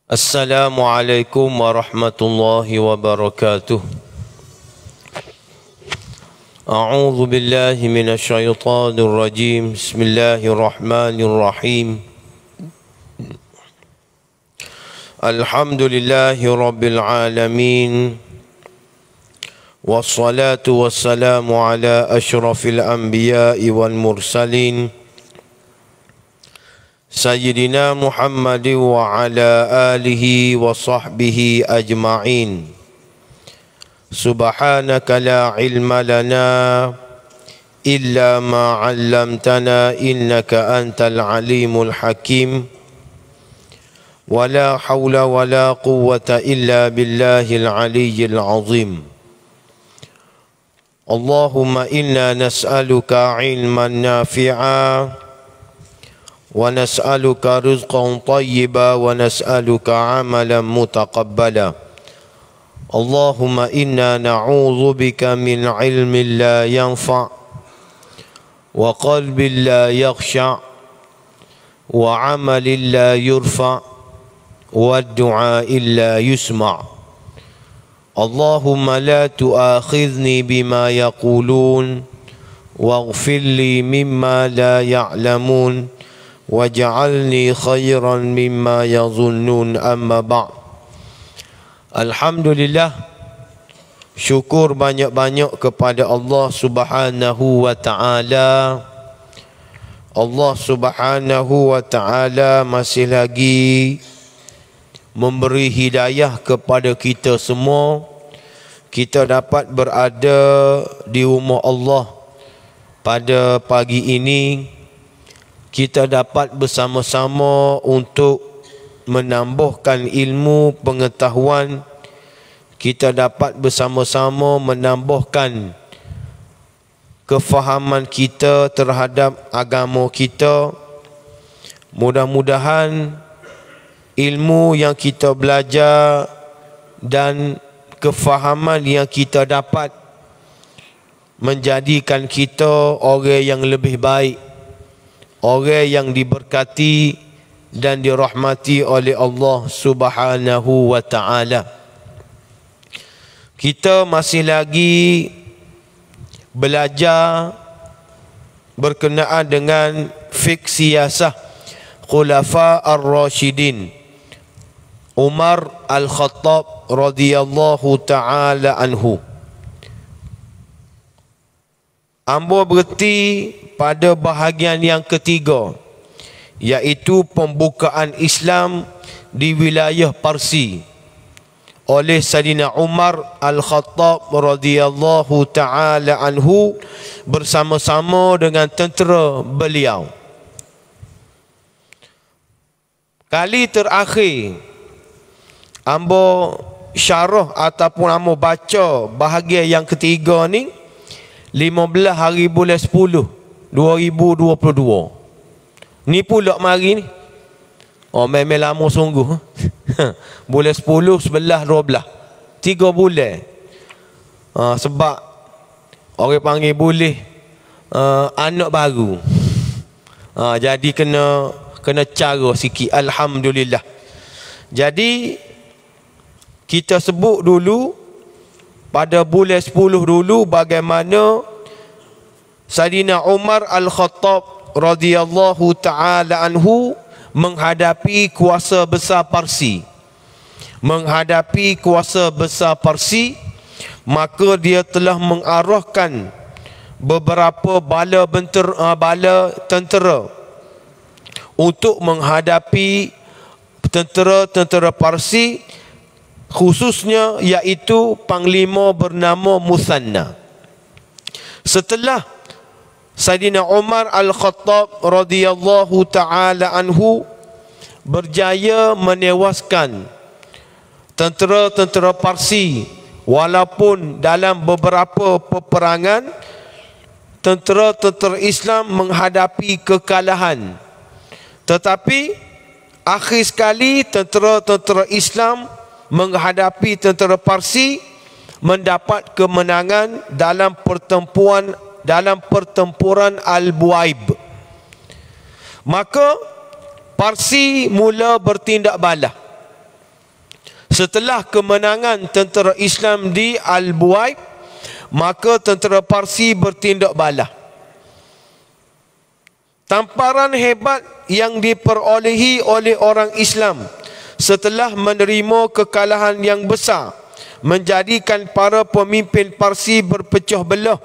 Assalamualaikum warahmatullahi wabarakatuh. A'udzu billahi minasy syaithanir rajim. Bismillahirrahmanirrahim. Alhamdulillahi rabbil alamin. Wassalatu wassalamu ala asyrafil anbiya'i wal mursalin. Sayyidina Muhammad wa ala alihi wa sahbihi ajma'in. Subhanaka la ilma lana illa ma 'allamtana innaka antal alimul hakim. Wa la hawla wa la quwwata illa billahil aliyyil azim. Allahumma inna nas'aluka ilman nafi'a wa nas'aluka rizqan tayyiba wa nas'aluka amalan mutaqabbala. Allahumma inna na'udzu bika min ilmin la yanfa' wa qalbin la yakhsha' wa amalin la yurfa' wa du'a'in la yusma'. Allahumma la tu'akhidhni bima yaqulun waghfir li mimma la ya'lamun waj'alni khairan mimma yazunnun, amma ba'd. Alhamdulillah, syukur banyak-banyak kepada Allah Subhanahu wa ta'ala. Allah Subhanahu wa ta'ala masih lagi memberi hidayah kepada kita semua. Kita dapat berada di rumah Allah pada pagi ini. Kita dapat bersama-sama untuk menambahkan ilmu pengetahuan. Kita dapat bersama-sama menambahkan kefahaman kita terhadap agama kita. Mudah-mudahan ilmu yang kita belajar dan kefahaman yang kita dapat menjadikan kita orang yang lebih baik, orang yang diberkati dan dirahmati oleh Allah Subhanahu wa ta'ala. Kita masih lagi belajar berkenaan dengan fiqh siyasah Khulafa ar-Rashidin Umar al-Khattab radhiyallahu ta'ala anhu. Ambo berhenti pada bahagian yang ketiga, iaitu pembukaan Islam di wilayah Parsi oleh Sayyidina Umar al-Khattab radhiyallahu ta'ala anhu bersama-sama dengan tentera beliau. Kali terakhir ambo syarah ataupun ambo baca bahagian yang ketiga ni 15 hari bulan 10 2022. Ni pula mari ni. Oh, memang lama sungguh. Bulan 10, 11, 12. 3 bulan. Sebab orang panggil boleh anak baru. Jadi kena cara sikit. Alhamdulillah. Jadi kita sebut dulu pada bulan 10 dulu bagaimana Sayyidina Umar al-Khattab radhiyallahu ta'ala anhu menghadapi kuasa besar Parsi. Menghadapi kuasa besar Parsi, maka dia telah mengarahkan beberapa bala tentera untuk menghadapi tentera Parsi, khususnya iaitu panglima bernama Musanna. Setelah Sayyidina Umar al-Khattab radhiyallahu ta'ala anhu berjaya menewaskan tentera-tentera Parsi, walaupun dalam beberapa peperangan tentera-tentera Islam menghadapi kekalahan, tetapi akhir sekali tentera-tentera Islam menghadapi tentera Parsi mendapat kemenangan dalam pertempuran Al-Buaib. Maka Parsi mula bertindak balas. Setelah kemenangan tentera Islam di Al-Buaid, maka tentera Parsi bertindak balas. Tamparan hebat yang diperolehi oleh orang Islam setelah menerima kekalahan yang besar menjadikan para pemimpin Parsi berpecah belah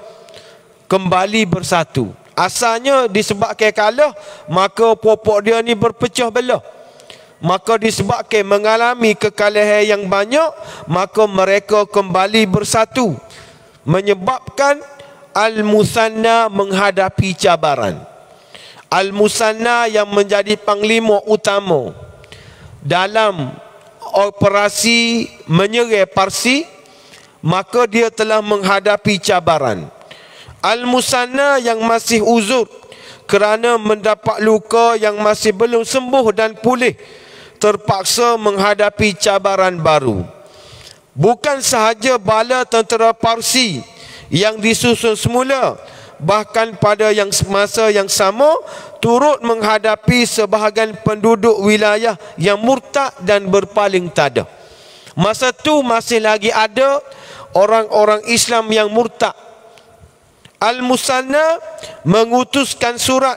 kembali bersatu. Asalnya disebabkan kalah, maka pokok dia ni berpecah belah. Maka disebabkan mengalami kekalahan yang banyak, maka mereka kembali bersatu, menyebabkan Al-Musanna menghadapi cabaran. Al-Musanna yang menjadi panglima utama dalam operasi menyerang Parsi, maka dia telah menghadapi cabaran. Al-Musanna yang masih uzur kerana mendapat luka yang masih belum sembuh dan pulih, terpaksa menghadapi cabaran baru. Bukan sahaja bala tentera Parsi yang disusun semula, bahkan pada masa yang sama turut menghadapi sebahagian penduduk wilayah yang murtad dan berpaling tada. Masa tu masih lagi ada orang-orang Islam yang murtad. Al-Musanna mengutuskan surat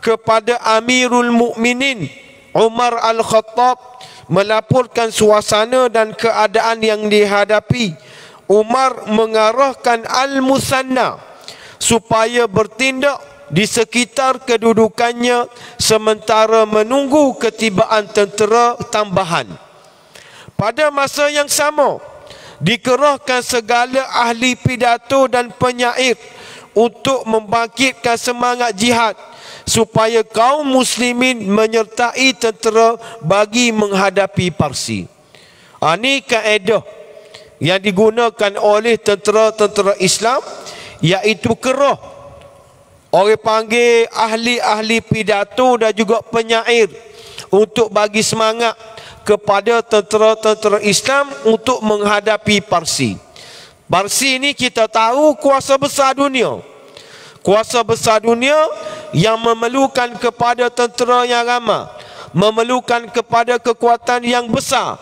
kepada Amirul Mukminin Umar Al-Khattab melaporkan suasana dan keadaan yang dihadapi. Umar mengarahkan Al-Musanna supaya bertindak di sekitar kedudukannya sementara menunggu ketibaan tentera tambahan. Pada masa yang sama, dikerahkan segala ahli pidato dan penyair untuk membangkitkan semangat jihad supaya kaum muslimin menyertai tentera bagi menghadapi Parsi. Ini kaedah yang digunakan oleh tentera-tentera Islam, iaitu kerah. Orang panggil ahli-ahli pidato dan juga penyair untuk bagi semangat kepada tentera-tentera Islam untuk menghadapi Parsi. Parsi ini kita tahu kuasa besar dunia. Kuasa besar dunia yang memerlukan kepada tentera yang ramai, memerlukan kepada kekuatan yang besar.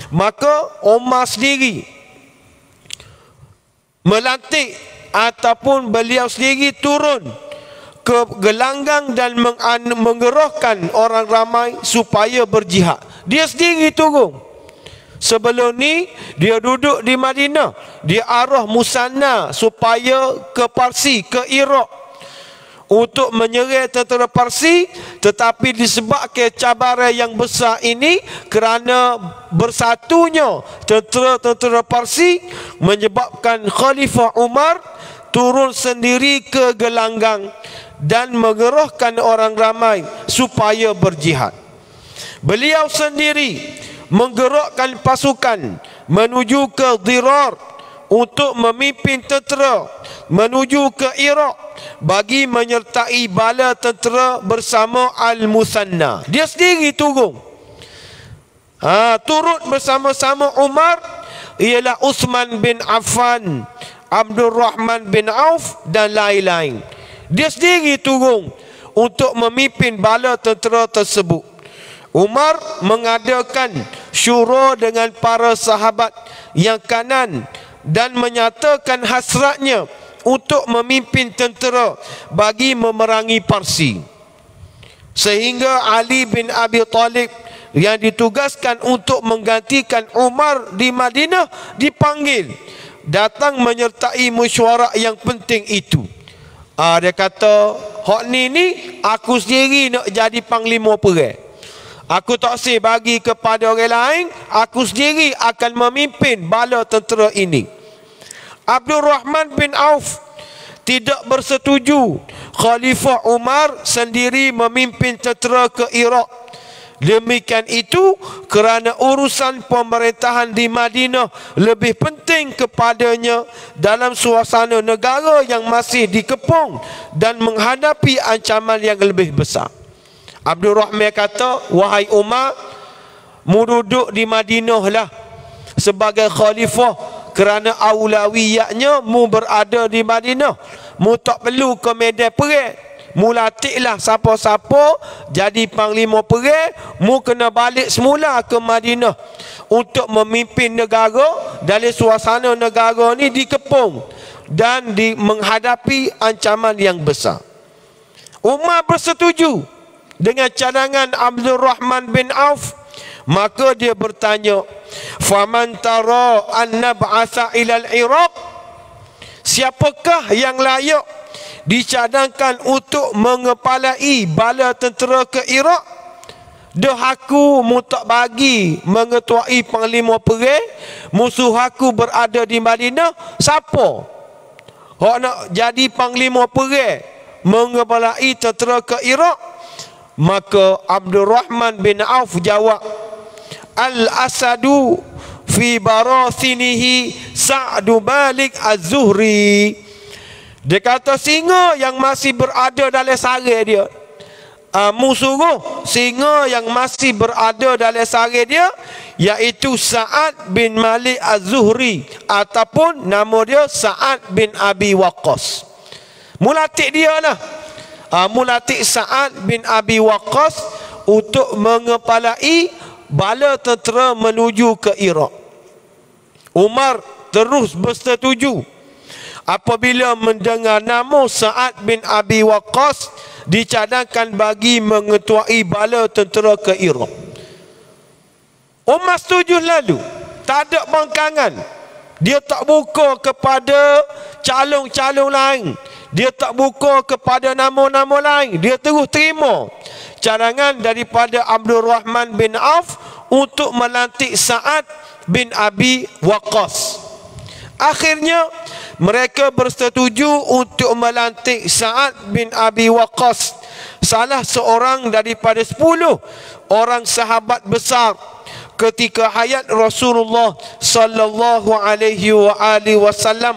Maka Umar sendiri melantik ataupun beliau sendiri turun ke gelanggang dan menggerahkan orang ramai supaya berjihad. Dia sendiri turun. Sebelum ni dia duduk di Madinah, dia arah Musanna supaya ke Parsi, ke Iraq untuk menyerang tentera Parsi, tetapi disebabkan cabaran yang besar ini kerana bersatunya tentera-tentera Parsi menyebabkan Khalifah Umar turun sendiri ke gelanggang dan mengerahkan orang ramai supaya berjihad. Beliau sendiri menggerakkan pasukan menuju ke Dirar untuk memimpin tentera menuju ke Iraq bagi menyertai bala tentera bersama Al-Musanna. Dia sendiri turun. Turut bersama-sama Umar ialah Uthman bin Affan, Abdul Rahman bin Auf dan lain-lain. Dia sendiri turun untuk memimpin bala tentera tersebut. Umar mengadakan syura dengan para sahabat yang kanan dan menyatakan hasratnya untuk memimpin tentera bagi memerangi Parsi. Sehingga Ali bin Abi Talib yang ditugaskan untuk menggantikan Umar di Madinah dipanggil datang menyertai mesyuarat yang penting itu. Dia kata, hak ni aku sendiri nak jadi panglima perang. Aku tak boleh bagi kepada orang lain, aku sendiri akan memimpin bala tentera ini. Abdul Rahman bin Auf tidak bersetuju Khalifah Umar sendiri memimpin tentera ke Iraq. Demikian itu kerana urusan pemerintahan di Madinah lebih penting kepadanya dalam suasana negara yang masih dikepung dan menghadapi ancaman yang lebih besar. Abdul Rahman kata, wahai Umar, mu duduk di Madinah lah sebagai khalifah kerana aulawiyatnya mu berada di Madinah. Mu tak perlu ke medan perang. mulatiklah siapa-siapa jadi panglima perang, mu kena balik semula ke Madinah untuk memimpin negara dari suasana negara ni dikepung dan menghadapi ancaman yang besar. Umar bersetuju dengan cadangan Abdul Rahman bin Auf. Maka dia bertanya, faman tara an nab'atha ila al-Iraq, siapakah yang layak dicadangkan untuk mengepalai bala tentera ke Iraq? Dah aku mu tak bagi mengetuai panglima perang, musuh aku berada di Madinah, siapa hak nak jadi panglima perang mengepalai tentera ke Iraq? Maka Abdul Rahman bin Auf jawab, Al-Asadu fi barathinihi Sa'du Malik Az-Zuhri. Dia kata singa yang masih berada dalam sarang dia, musuh singa yang masih berada dalam sarang dia, iaitu Sa'ad bin Malik Az-Zuhri, ataupun nama dia Sa'ad bin Abi Waqqas. Mulatik dia lah, mulatik Sa'ad bin Abi Waqqas untuk mengepalai bala tentera menuju ke Iraq. Umar terus bersetuju apabila mendengar nama Sa'ad bin Abi Waqqas dicadangkan bagi mengetuai bala tentera ke Iraq. Umar setuju lalu, tak ada bangkangan. Dia tak buka kepada calon-calon lain, dia tak buka kepada nama-nama lain, dia terus terima cadangan daripada Abdul Rahman bin Auf untuk melantik Sa'ad bin Abi Waqqas. Akhirnya mereka bersetuju untuk melantik Sa'ad bin Abi Waqqas, salah seorang daripada 10 orang sahabat besar ketika hayat Rasulullah sallallahu alaihi wasallam.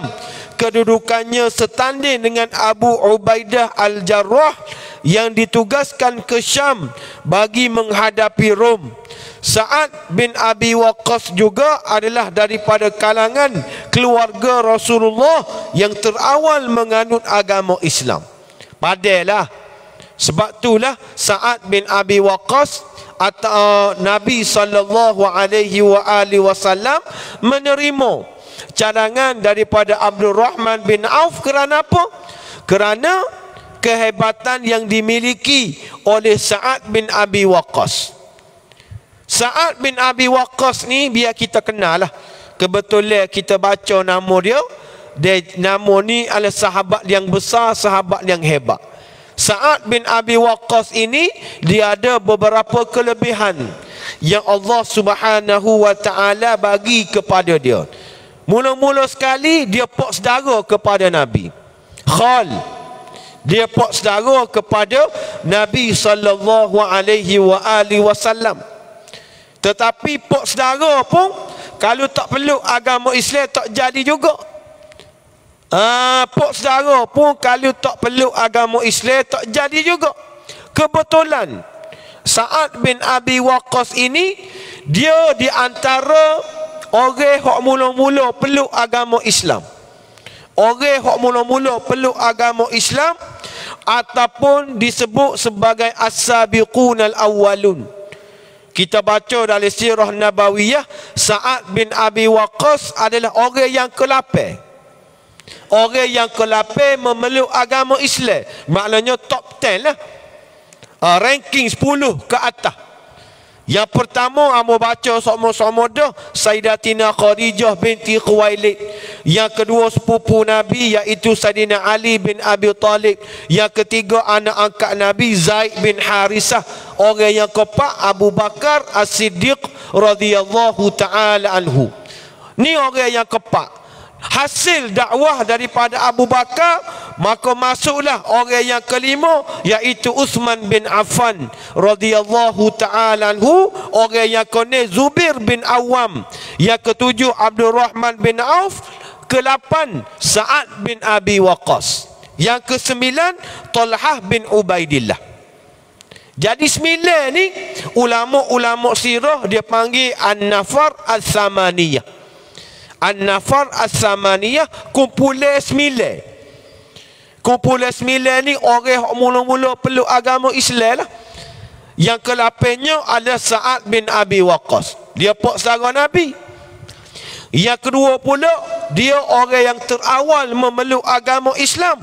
Kedudukannya setanding dengan Abu Ubaidah Al-Jarrah yang ditugaskan ke Syam bagi menghadapi Rom. Sa'ad bin Abi Waqqas juga adalah daripada kalangan keluarga Rasulullah yang terawal menganut agama Islam. Padahlah, sebab itulah Sa'ad bin Abi Waqqas atau Nabi sallallahu alaihi wasallam menerima cadangan daripada Abdul Rahman bin Auf. Kerana apa? Kerana kehebatan yang dimiliki oleh Sa'ad bin Abi Waqqas. Sa'ad bin Abi Waqqas ni biar kita kenal lah. Kebetulan kita baca nama dia, nama ni adalah sahabat yang besar, sahabat yang hebat. Sa'ad bin Abi Waqqas ini dia ada beberapa kelebihan yang Allah Subhanahu wa taala bagi kepada dia. Mula-mula sekali dia pak saudara kepada Nabi. Khal, dia pak saudara kepada Nabi sallallahu alaihi wasallam. Tetapi pak saudara pun kalau tak peluk agama Islam tak jadi juga. Pak saudara pun kalau tak peluk agama Islam tak jadi juga. Kebetulan Sa'ad bin Abi Waqqas ini dia di antara orang hak mula-mula peluk agama Islam. Orang hak mula-mula peluk agama Islam ataupun disebut sebagai as-sabiqunal awwalun. Kita baca dalam sirah Nabawiyah, Sa'ad bin Abi Waqqas adalah orang yang ke-8. Orang yang ke-8 memeluk agama Islam. Maknanya top 10 lah. Ranking 10 ke atas. Yang pertama amo baca sama-sama dah Sayyidatina Khadijah binti Khuwailid. Yang kedua sepupu Nabi iaitu Sayyidina Ali bin Abi Talib. Yang ketiga anak angkat Nabi Zaid bin Harisah. Orang yang keempat Abu Bakar As-Siddiq radhiyallahu taala anhu. Ni orang yang keempat. Hasil dakwah daripada Abu Bakar, maka masuklah orang yang kelima iaitu Uthman bin Affan radhiyallahu taala anhu. Orang yang keenam Zubair bin Awam. Yang ketujuh Abdul Rahman bin Auf. Ke-8 Sa'ad bin Abi Waqqas. Yang ke-9 Talhah bin Ubaidillah. Jadi 9 ni ulama-ulama sirah dia panggil An-Nafar As-Samaniyah. An-Nafar As-Samaniyah, kumpulan 9. Kumpulan 9 ni orang yang mula-mula peluk agama Islam lah. Yang ke-8-nya adalah Sa'ad bin Abi Waqqas. Dia pak saudara Nabi. Yang kedua pula, dia orang yang terawal memeluk agama Islam.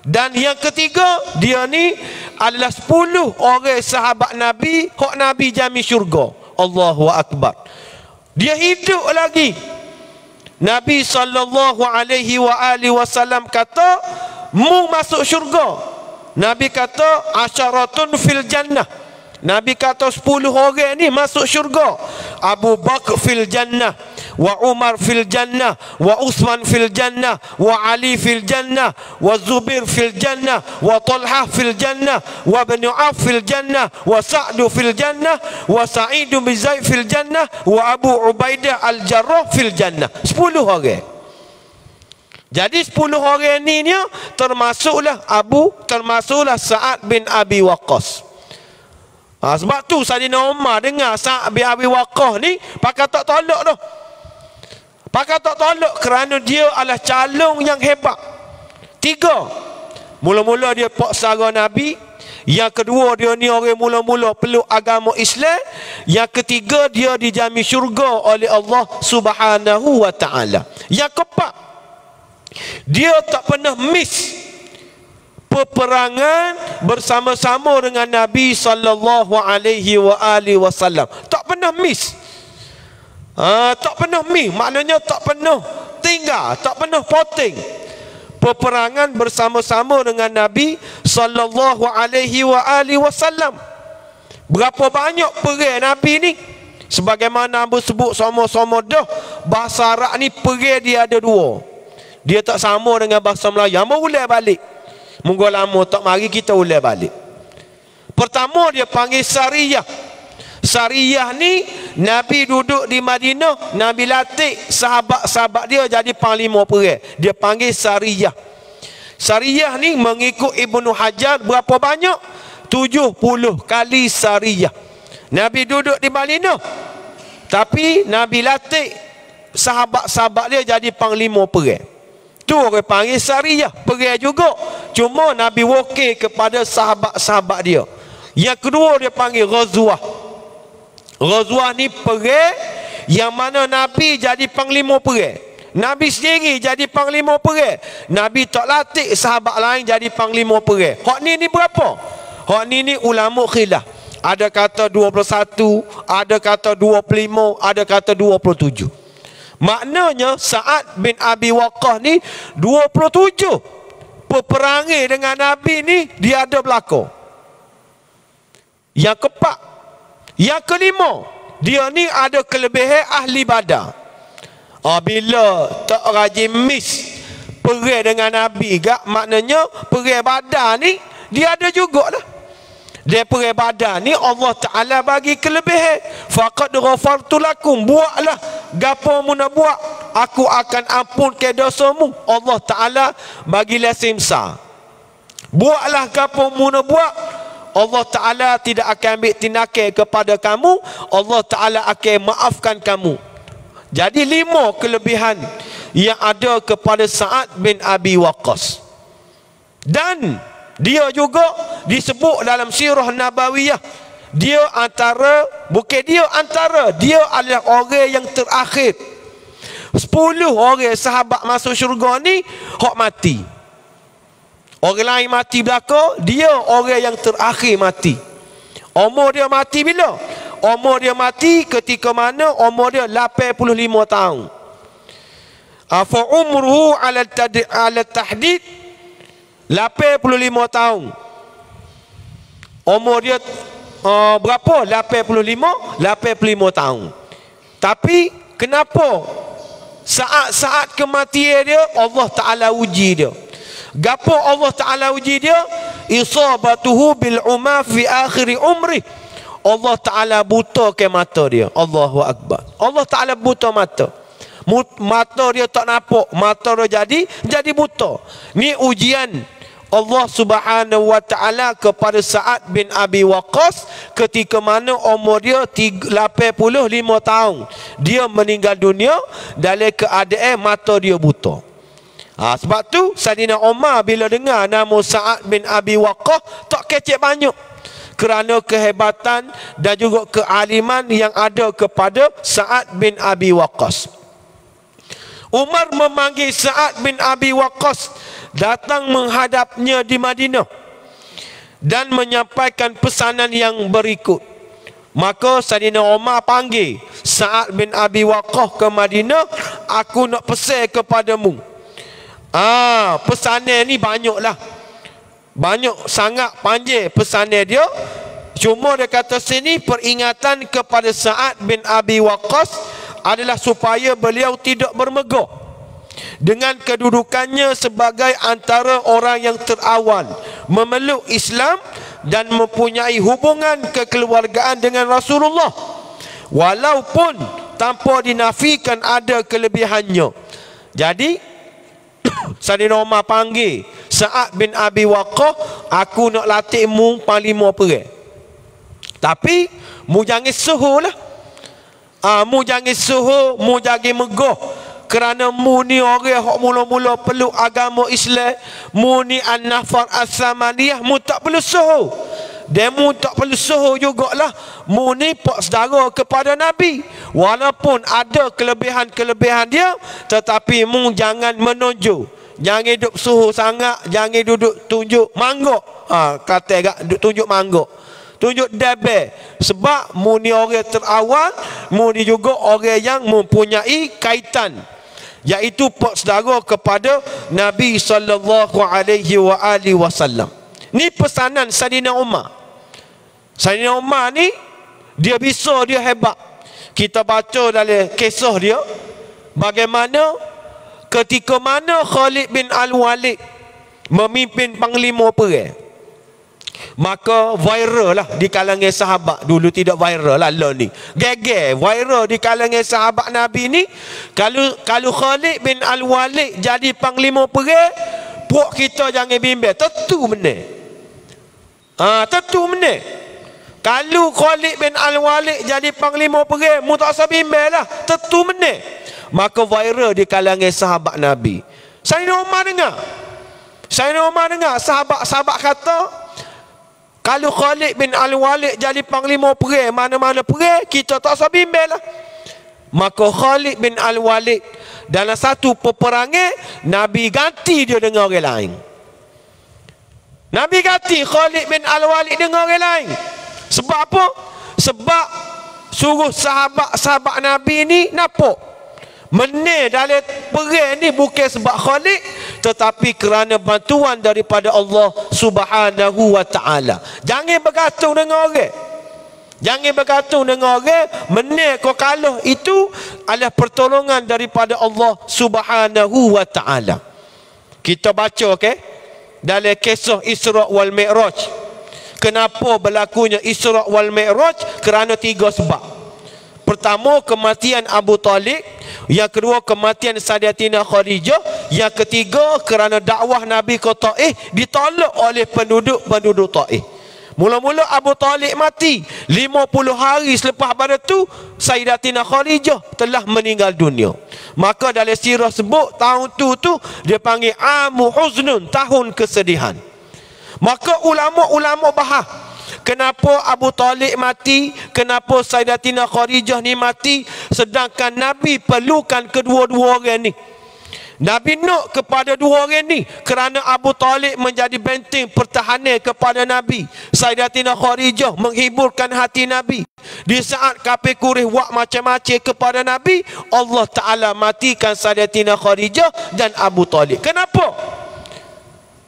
Dan yang ketiga, dia ni adalah 10 orang sahabat Nabi hak Nabi jamin syurga. Allahu Akbar. Dia hidup lagi. Nabi SAW kata, mu masuk syurga. Nabi kata asyaratun fil jannah. Nabi kata 10 orang ni masuk syurga. Abu Bakar fil jannah, wa Umar fil jannah, wa Uthman fil jannah, wa Ali fil jannah, wa Zubair fil jannah, wa Talha fil jannah, wa Ibn Auf fil jannah, wa Sa'd fil jannah, wa Sa'id bin Zaid fil jannah, wa Abu Ubaidah al-Jarrah fil jannah. 10 orang. Jadi 10 orang ni termasuklah Sa'ad bin Abi Waqqas. Sebab tu Sayyidina Umar dengar Sa'ad bin Abi Waqqas ni pakai tak tolak dah. Pakai tak tolak kerana dia adalah calon yang hebat. 3. Mula-mula dia pak saudara Nabi. Yang kedua, dia ni orang mula-mula peluk agama Islam. Yang ketiga, dia dijamin syurga oleh Allah Subhanahu wa ta'ala. Yang keempat, dia tak pernah miss peperangan bersama-sama dengan Nabi sallallahu alaihi wasallam. Tak pernah miss. Tak pernah miss, maknanya tak pernah tinggal, tak pernah poting. Peperangan bersama-sama dengan Nabi sallallahu alaihi wasallam. Berapa banyak perang Nabi ni? Sebagaimana Abu sebut sama-sama dah, bahasa Arab ni perang dia ada 2. Dia tak sama dengan bahasa Melayu. Mau ulang balik. Munggu lama tak mari kita ulang balik. Pertama dia panggil Sariyah. Sariyah ni Nabi duduk di Madinah, Nabi latih sahabat-sahabat dia jadi panglima perang. Dia panggil Sariyah. Sariyah ni mengikut Ibnu Hajar berapa banyak? 70 kali Sariyah. Nabi duduk di Madinah, tapi Nabi latih sahabat-sahabat dia jadi panglima perang. Tu orang panggil Sariyah, perang juga. Cuma Nabi wakil kepada sahabat-sahabat dia. Yang kedua dia panggil Ghazwah. Ghazwah ni perang yang mana Nabi jadi panglima perang. Nabi sendiri jadi panglima perang. Nabi tak latih sahabat lain jadi panglima perang. Hak ni berapa? Hak ni ulama khilaf. Ada kata 21, ada kata 25, ada kata 27. Maknanya Sa'ad bin Abi Waqqas ni 27 peperangan dengan Nabi ni dia ada berlaku. Yang keempat, yang kelima, dia ni ada kelebihan ahli Badar. Bila tak rajin miss perang dengan Nabi gak, maknanya perang Badar ni dia ada jugalah. Dia perang Badar ni Allah Ta'ala bagi kelebihan. Faqad ghafartu lakum, buatlah gapo mu nak buat, aku akan ampunkan dosamu. Allah Ta'ala bagi lesimsa. Buatlah gapo mu nak buat, Allah Ta'ala tidak akan ambil tindakan kepada kamu. Allah Ta'ala akan maafkan kamu. Jadi 5 kelebihan yang ada kepada Sa'ad bin Abi Waqqas. Dan dia juga disebut dalam sirah Nabawiyah. Dia adalah orang yang terakhir. 10 orang sahabat masuk syurga ni hak mati. Orang lain mati belaka, dia orang yang terakhir mati. Umur dia mati bila? Umur dia mati ketika mana umur dia 85 tahun. Fa umruhu ala tahdid 85 tahun. Umur dia berapa? 85 tahun. Tapi kenapa saat-saat kematian dia Allah Ta'ala uji dia? Gapo Allah Ta'ala uji dia? Isabatuhu bil umma fi akhir umri. Allah Ta'ala buta ke mata dia. Allahu Akbar. Allah Ta'ala buta mata. Mata dia tak nampak, mata dia jadi buta. Ni ujian Allah Subhanahu wa Ta'ala kepada Sa'ad bin Abi Waqqas ketika mana umur dia 85 tahun. Dia meninggal dunia dalam keadaan mata dia buta. Sebab tu Saidina Umar bila dengar nama Sa'ad bin Abi Waqqas tak kecek banyak, kerana kehebatan dan juga kealiman yang ada kepada Sa'ad bin Abi Waqqas. Umar memanggil Sa'ad bin Abi Waqqas datang menghadapnya di Madinah dan menyampaikan pesanan yang berikut. Maka Saidina Umar panggil Sa'ad bin Abi Waqqas ke Madinah, aku nak pesan kepadamu. Pesanan ni banyaklah, banyak sangat panjang pesanan dia. Cuma dia kata sini peringatan kepada Sa'ad bin Abi Waqqas adalah supaya beliau tidak bermegah dengan kedudukannya sebagai antara orang yang terawal memeluk Islam dan mempunyai hubungan kekeluargaan dengan Rasulullah, walaupun tanpa dinafikan ada kelebihannya. Jadi Saidina Umar panggil Sa'ad bin Abi Waqqas, aku nak latih mu panglima perang, tapi mu jangan suhu lah. Mu jangan suhu, mu jangan megah, kerana mu ni orang yang mula-mula peluk agama Islam, mu ni an-nafar as-samaniyah, mu tak perlu suhu. Dan mu tak perlu suhu jugalah, mu ni pak saudara kepada Nabi, walaupun ada kelebihan-kelebihan dia, tetapi mu jangan menonjol, jangan duduk suhu sangat, jangan duduk tunjuk manggok. Kata agak duduk tunjuk manggok, tunjuk debel. Sebab mu ni orang terawal, mu ni juga orang yang mempunyai kaitan, iaitu pak saudara kepada Nabi SAW. Ni pesanan Saidina Umar. Saidina Umar ni dia bisa, dia hebat. Kita baca dalam kisah dia bagaimana ketika mana Khalid bin Al-Walid memimpin panglima perang, maka viral lah di kalangan sahabat. Dulu tidak viral lah ni, geger viral di kalangan sahabat Nabi ni. Kalau Khalid bin Al-Walid jadi panglima perang, puak kita jangan bimbang, tentu benar. Tentu benar. Kalau Khalid bin Al-Walid jadi panglima perang, mu tak usah bimbang lah, tentu benar. Maka viral di kalangan sahabat Nabi. Saidina Umar dengar sahabat-sahabat kata, kalau Khalid bin Al-Walid jadi panglima perang, mana-mana perang, kita tak usah bimbang lah. Maka Khalid bin Al-Walid dalam satu peperangan, Nabi ganti dia dengan orang lain. Nabi ganti Khalid bin Al-Walid dengan orang lain. Sebab apa? Sebab suruh sahabat-sahabat Nabi ni nampak menang dalam perang ni bukan sebab Khalid, tetapi kerana bantuan daripada Allah Subhanahu wa ta'ala. Jangan bergantung dengan orang. Jangan bergantung dengan orang. Menang kau kalah, itu adalah pertolongan daripada Allah Subhanahu wa ta'ala. Kita baca dalam kisah Isra' wal Mi'raj. Kenapa berlakunya Isra' wal Mi'raj? Kerana 3 sebab. Pertama, kematian Abu Talib. Yang kedua, kematian Sayyidatina Khadijah. Yang ketiga, kerana dakwah Nabi ke Taif ditolak oleh penduduk Taif. Mula-mula Abu Talib mati, 50 hari selepas pada tu Sayyidatina Khadijah telah meninggal dunia. Maka dalam sirah sebut tahun tu dia panggil Amu Huznun, tahun kesedihan. Maka ulama-ulama bahas kenapa Abu Talib mati, kenapa Sayyidatina Khadijah ni mati, sedangkan Nabi perlukan kedua-dua orang ni. Nabi nak kepada dua orang ni kerana Abu Talib menjadi benteng pertahanan kepada Nabi. Sayyidatina Khadijah menghiburkan hati Nabi. Di saat kafir Quraisy buat macam-macam kepada Nabi, Allah Ta'ala matikan Sayyidatina Khadijah dan Abu Talib. Kenapa?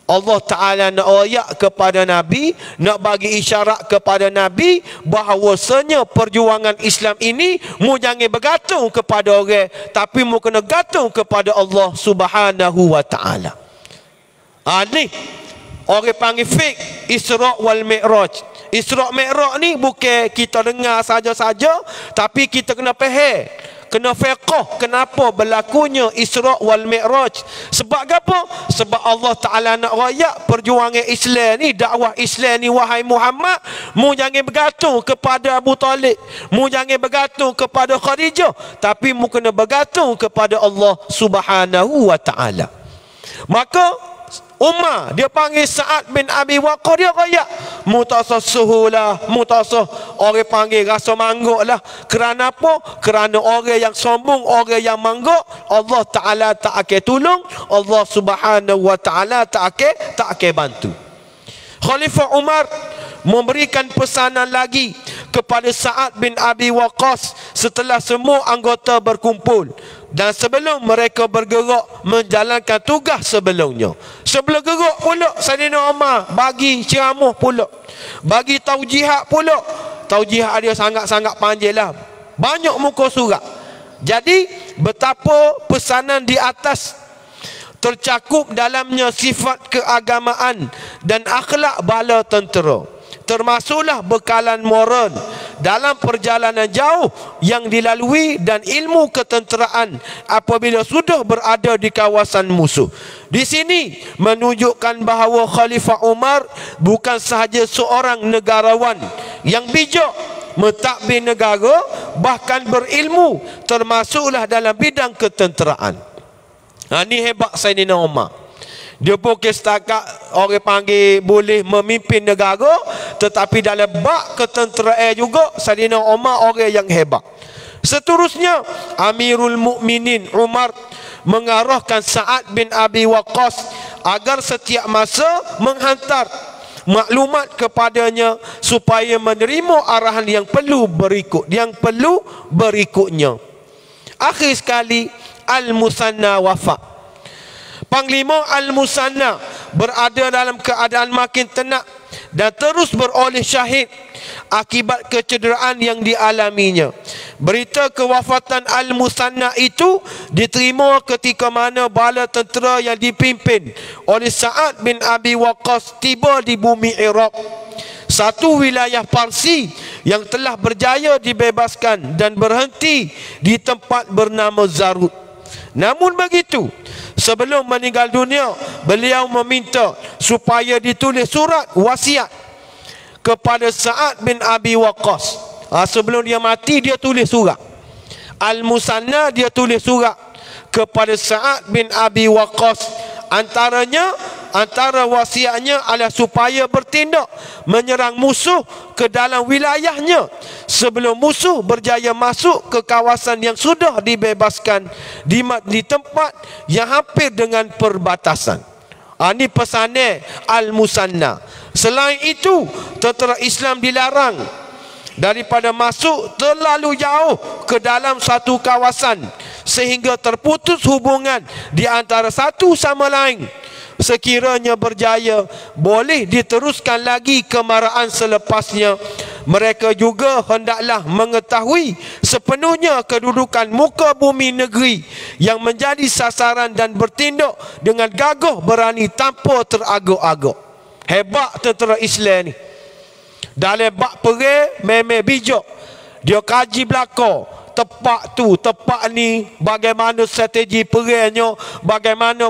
Allah Ta'ala nak royak kepada Nabi, nak bagi isyarat kepada Nabi bahawasanya perjuangan Islam ini mu jangan bergantung kepada orang, tapi mu kena gantung kepada Allah Subhanahu wa Ta'ala. Ni orang panggil fik Isra' wal Mi'raj. Isra' Mi'raj ni bukan kita dengar saja-saja, tapi kita kena faham, kena fiqh kenapa berlakunya Isra' wal Mi'raj. Sebab apa? Sebab Allah Ta'ala nak royak perjuangan Islam ni, dakwah Islam ni, wahai Muhammad, mu jangan bergantung kepada Abu Talib, mu jangan bergantung kepada Khadijah, tapi mu kena bergantung kepada Allah Subhanahu wa Ta'ala. Maka Umar dia panggil Sa'ad bin Abi Waqqas, dia kaya mutasah suhulah, mutasah orang panggil rasa mangguk lah. Kerana apa? Kerana orang yang sombong, orang yang mangguk, Allah Ta'ala tak akan tolong, Allah Subhanahu Wa Ta'ala tak akan bantu. Khalifah Umar memberikan pesanan lagi kepada Sa'ad bin Abi Waqqas setelah semua anggota berkumpul dan sebelum mereka bergerak menjalankan tugas sebelumnya. Sebelum gerak pula Sayyidina Umar bagi ceramah pula, bagi taujihat pula. Taujihat dia sangat-sangat panjang lah, banyak muka surat. Jadi betapa pesanan di atas tercakup dalamnya sifat keagamaan dan akhlak bala tentera, termasuklah bekalan moral dalam perjalanan jauh yang dilalui dan ilmu ketenteraan apabila sudah berada di kawasan musuh. Di sini menunjukkan bahawa Khalifah Umar bukan sahaja seorang negarawan yang bijak, mentadbir negara, bahkan berilmu, termasuklah dalam bidang ketenteraan. Ini hebat Sayyidina Umar. Dia bukan setakat orang panggil boleh memimpin negara, tetapi dalam bab ketenteraan juga Sayyidina Umar orang yang hebat. Seterusnya Amirul Mukminin Umar mengarahkan Sa'ad bin Abi Waqqas agar setiap masa menghantar maklumat kepadanya supaya menerima arahan yang perlu berikutnya. Akhir sekali Al-Musanna wafat. Panglima Al-Musanna berada dalam keadaan makin tenang dan terus beroleh syahid akibat kecederaan yang dialaminya. Berita kewafatan Al-Musanna itu diterima ketika mana bala tentera yang dipimpin oleh Sa'ad bin Abi Waqqas tiba di bumi Iraq, satu wilayah Parsi yang telah berjaya dibebaskan dan berhenti di tempat bernama Zarut. Namun begitu, sebelum meninggal dunia, beliau meminta supaya ditulis surat wasiat kepada Sa'ad bin Abi Waqqas. Sebelum dia mati, dia tulis surat. Al-Musanna dia tulis surat kepada Sa'ad bin Abi Waqqas. Antara wasiatnya adalah supaya bertindak menyerang musuh ke dalam wilayahnya sebelum musuh berjaya masuk ke kawasan yang sudah dibebaskan di tempat yang hampir dengan perbatasan. Ini pesannya Al-Musanna. Selain itu, tentera Islam dilarang daripada masuk terlalu jauh ke dalam satu kawasan sehingga terputus hubungan di antara satu sama lain. Sekiranya berjaya, boleh diteruskan lagi kemarahan selepasnya. Mereka juga hendaklah mengetahui sepenuhnya kedudukan muka bumi negeri yang menjadi sasaran dan bertindak dengan gagah berani tanpa teragak-agak. Hebat tentera Islam ni. Dalam bab perang memang bijak. Dia kaji belakang, tepat tu, tepat ni, bagaimana strategi perangnya, bagaimana.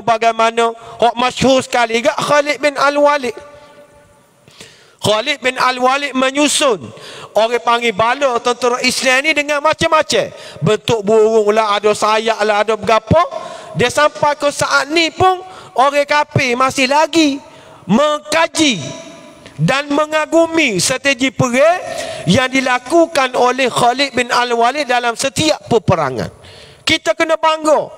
Hak masyhur sekali gak Khalid bin Al-Walid. Khalid bin Al-Walid menyusun orang panggil bala tentera Islam ni dengan macam-macam bentuk burung lah, ada sayap lah, ada berapa. Dia sampai ke saat ni pun orang kafir masih lagi mengkaji dan mengagumi strategi perang yang dilakukan oleh Khalid bin Al-Walid dalam setiap peperangan. Kita kena bangga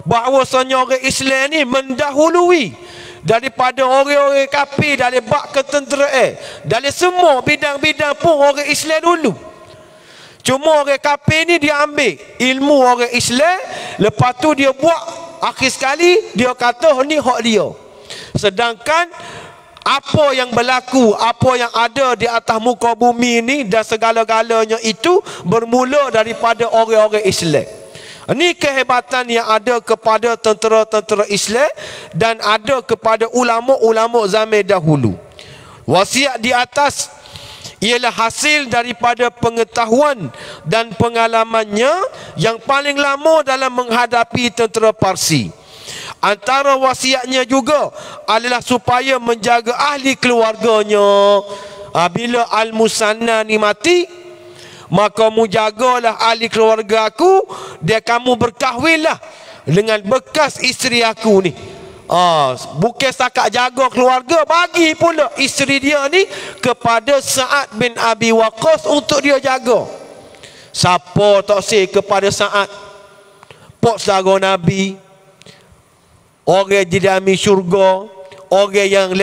bahawasanya orang Islam ni mendahului daripada orang-orang kafir dari bab ketenteraan. Dari semua bidang-bidang pun orang Islam dulu. Cuma orang kafir ni dia ambil ilmu orang Islam, lepas tu dia buat akhir sekali dia kata ni hak dia. Sedangkan apa yang berlaku, apa yang ada di atas muka bumi ini dan segala-galanya itu bermula daripada orang-orang Islam. Ini kehebatan yang ada kepada tentera-tentera Islam dan ada kepada ulama-ulama zaman dahulu. Wasiat di atas ialah hasil daripada pengetahuan dan pengalamannya yang paling lama dalam menghadapi tentera Parsi. Antara wasiatnya juga adalah supaya menjaga ahli keluarganya. Bila Al-Musanna ni mati, maka mu jagalah ahli keluarga aku, dia kamu berkahwinlah dengan bekas isteri aku ni. Bukan setakat jaga keluarga, bagi pula isteri dia ni kepada Sa'ad bin Abi Waqqas untuk dia jaga. Siapa tak say kepada Sa'ad? Pok saudara Nabi, orang didami syurga, orang yang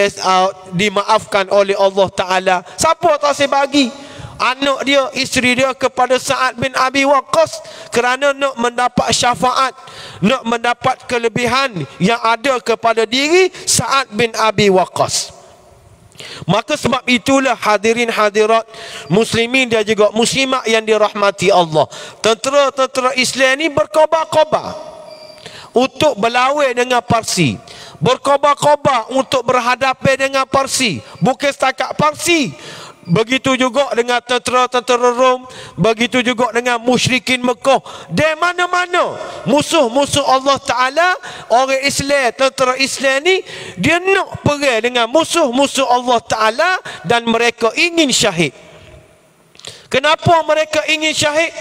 dimaafkan oleh Allah Ta'ala. Siapa tak say bagi anak dia, isteri dia kepada Sa'ad bin Abi Waqqas kerana nak mendapat syafaat, nak mendapat kelebihan yang ada kepada diri Sa'ad bin Abi Waqqas. Maka sebab itulah hadirin hadirat muslimin dan juga muslimat yang dirahmati Allah, tentera-tentera Islam ni berkobar-kobar untuk berlawan dengan Parsi, berkobar-kobar untuk berhadapan dengan Parsi. Bukan setakat Parsi, begitu juga dengan tentera-tentera Rom, begitu juga dengan musyrikin Mekah. Di mana-mana musuh-musuh Allah Ta'ala, orang Islam, tentera Islam ni, dia nak perang dengan musuh-musuh Allah Ta'ala dan mereka ingin syahid. Kenapa mereka ingin syahid?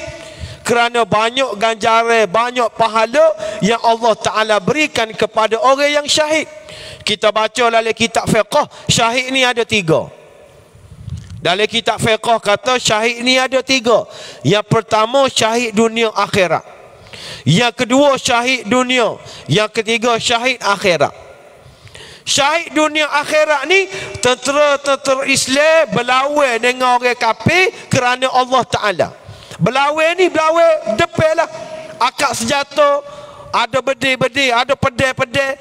Kerana banyak ganjaran, banyak pahala yang Allah Ta'ala berikan kepada orang yang syahid. Kita baca dalam kitab fiqh, syahid ni ada 3. Dalam kitab fiqh kata syahid ni ada 3. Yang pertama syahid dunia akhirat, yang kedua syahid dunia, yang ketiga syahid akhirat. Syahid dunia akhirat ni tentera-tentera Islam berlawan dengan orang kafir kerana Allah Ta'ala. Berlawan ni berlawan depan lah, akak senjata, ada bedil-bedil, ada pedang-pedang,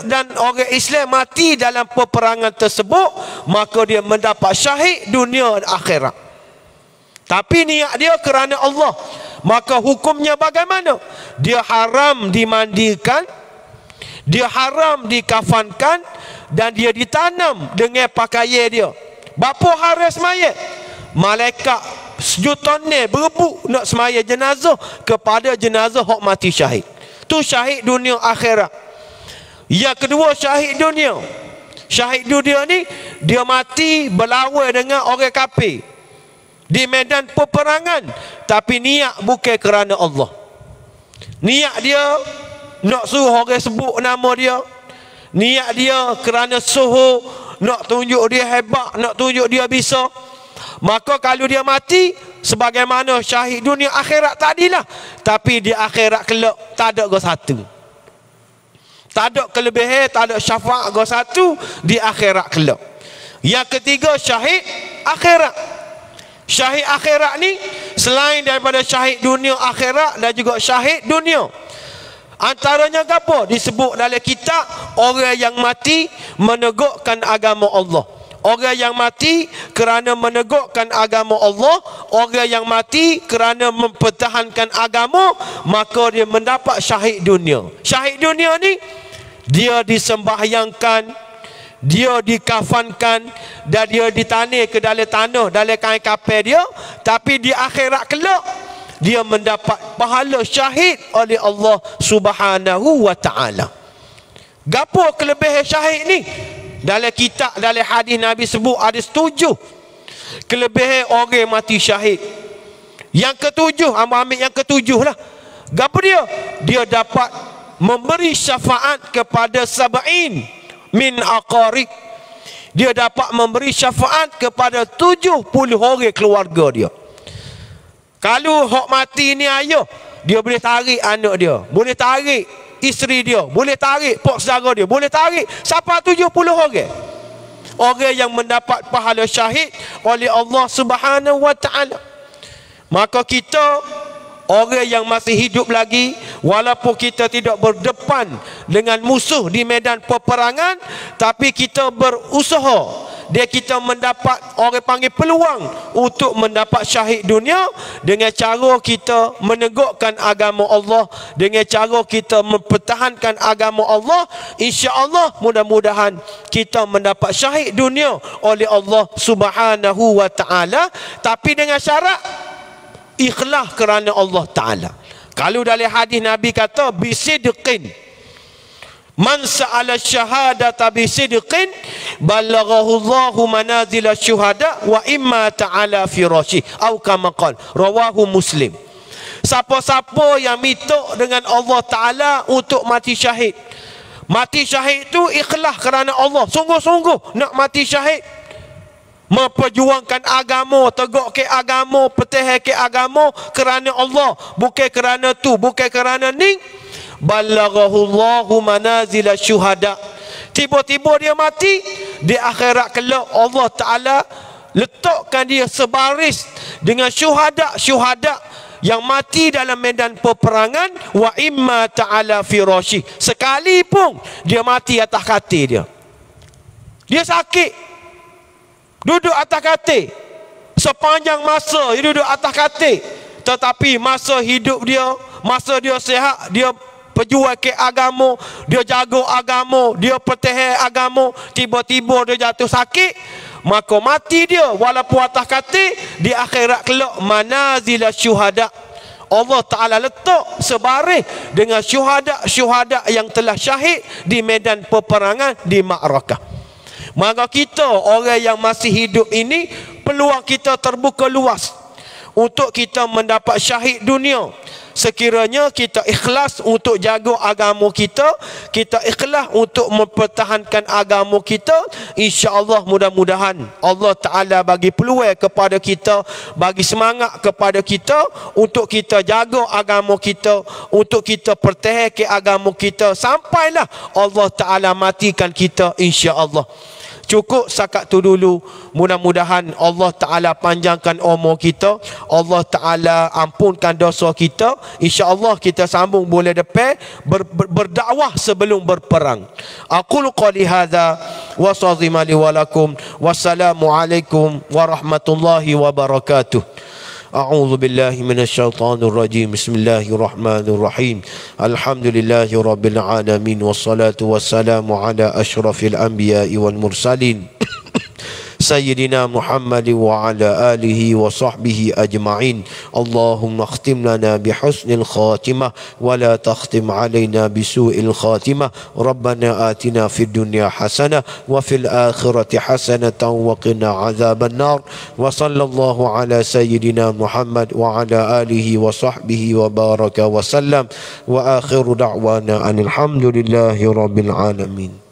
dan orang Islam mati dalam peperangan tersebut, maka dia mendapat syahid dunia dan akhirat. Tapi niat dia kerana Allah, maka hukumnya bagaimana? Dia haram dimandikan, dia haram dikafankan, dan dia ditanam dengan pakaian dia. Bapa haras mayat, malaikat sejuta ni berebut nak semaya jenazah kepada jenazah hak mati syahid. Tu syahid dunia akhirat. Yang kedua syahid dunia. Syahid dunia ni dia mati berlawan dengan orang kafir di medan peperangan, tapi niat bukan kerana Allah. Niat dia nak suruh orang sebut nama dia. Niat dia kerana suruh nak tunjuk dia hebat, nak tunjuk dia bisa. Maka kalau dia mati sebagaimana syahid dunia akhirat tadilah, tapi di akhirat kelak tak ada go satu, tak ada kelebihan, tak ada syafaat go satu di akhirat kelak. Yang ketiga syahid akhirat. Syahid akhirat ni selain daripada syahid dunia akhirat dan juga syahid dunia, antaranya apa? Disebut dalam kitab orang yang mati menegakkan agama Allah. Orang yang mati kerana menegakkan agama Allah, orang yang mati kerana mempertahankan agama, maka dia mendapat syahid dunia. Syahid dunia ni dia disembahyangkan, dia dikafankan, dan dia ditanam ke dalam tanah, dalam kain kafan dia, tapi di akhirat kelak dia mendapat pahala syahid oleh Allah Subhanahu wa Ta'ala. Gapo kelebihan syahid ni? Dalam kitab, dalam hadis Nabi sebut ada 7 kelebihan orang mati syahid. Yang ketujuh, ambil yang ketujuh lah. Gapo dia? Dia dapat memberi syafaat kepada 70 min aqarib. Dia dapat memberi syafaat kepada 70 orang keluarga dia. Kalau hak mati ni ayah, dia boleh tarik anak dia, boleh tarik isteri dia, boleh tarik pok saudara dia, boleh tarik siapa 70 orang. Orang yang mendapat pahala syahid oleh Allah Subhanahu wa Ta'ala. Maka kita orang yang masih hidup lagi, walaupun kita tidak berdepan dengan musuh di medan peperangan, tapi kita berusaha dia kita mendapat, orang panggil peluang untuk mendapat syahid dunia dengan cara kita menegakkan agama Allah, dengan cara kita mempertahankan agama Allah. Insya-Allah mudah-mudahan kita mendapat syahid dunia oleh Allah Subhanahu wa Ta'ala, tapi dengan syarat ikhlas kerana Allah Ta'ala. Kalau dalam hadis Nabi kata bisidqin, man sa'ala syahadata bisidqin balaghahu Allahu manazil syuhada wa imma ta'ala firashi atau kama qala, rawahu Muslim. Siapa-siapa yang minta dengan Allah Ta'ala untuk mati syahid, Mati syahid tu ikhlas kerana Allah. Sungguh-sungguh nak mati syahid. Memperjuangkan agama, tegak ke agama, petih ke agama kerana Allah. Bukan kerana tu, bukan kerana ni. Ballaghahullahu manazil syuhada. Tiba-tiba dia mati, di akhirat kelak Allah Ta'ala letakkan dia sebaris dengan syuhada yang mati dalam medan peperangan. Wa imma ta'ala firashi. Sekalipun dia mati atas katil dia. Dia sakit, duduk atas katil. Sepanjang masa dia duduk atas katil. Tetapi masa hidup dia, masa dia sihat, dia perjuang ke agama, dia jaga agama, dia pertahan agama. Tiba-tiba dia jatuh sakit, maka mati dia walaupun atas katil. Di akhirat kelak manazil syuhada, Allah Ta'ala letak sebaris dengan syuhada yang telah syahid di medan peperangan, di ma'rakah. Maka kita orang yang masih hidup ini, peluang kita terbuka luas untuk kita mendapat syahid dunia. Sekiranya kita ikhlas untuk jaga agama kita, kita ikhlas untuk mempertahankan agama kita, insya-Allah mudah-mudahan Allah Ta'ala bagi peluang kepada kita, bagi semangat kepada kita untuk kita jaga agama kita, untuk kita pertahankan agama kita sampailah Allah Ta'ala matikan kita, insya-Allah. Cukup sakat tu dulu. Mudah-mudahan Allah Ta'ala panjangkan umur kita, Allah Ta'ala ampunkan dosa kita. InsyaAllah kita sambung boleh depan berdakwah sebelum berperang. Aqulu qali hadza wa sazimali walakum. Wassalamualaikum warahmatullahi wabarakatuh. أعوذ بالله من الشيطان الرجيم بسم الله الرحمن الرحيم الحمد لله رب العالمين والصلاة والسلام على أشرف الأنبياء والمرسلين سيدنا محمد وعلى آله وصحبه أجمعين اللهم اختم لنا بحسن الخاتمة ولا تختم علينا بسوء الخاتمة ربنا آتنا في الدنيا حسنة وفي الآخرة حسنة وقنا عذاب النار وصلى الله على سيدنا محمد وعلى آله وصحبه وبارك وسلم وآخر دعوانا أن الحمد لله رب العالمين.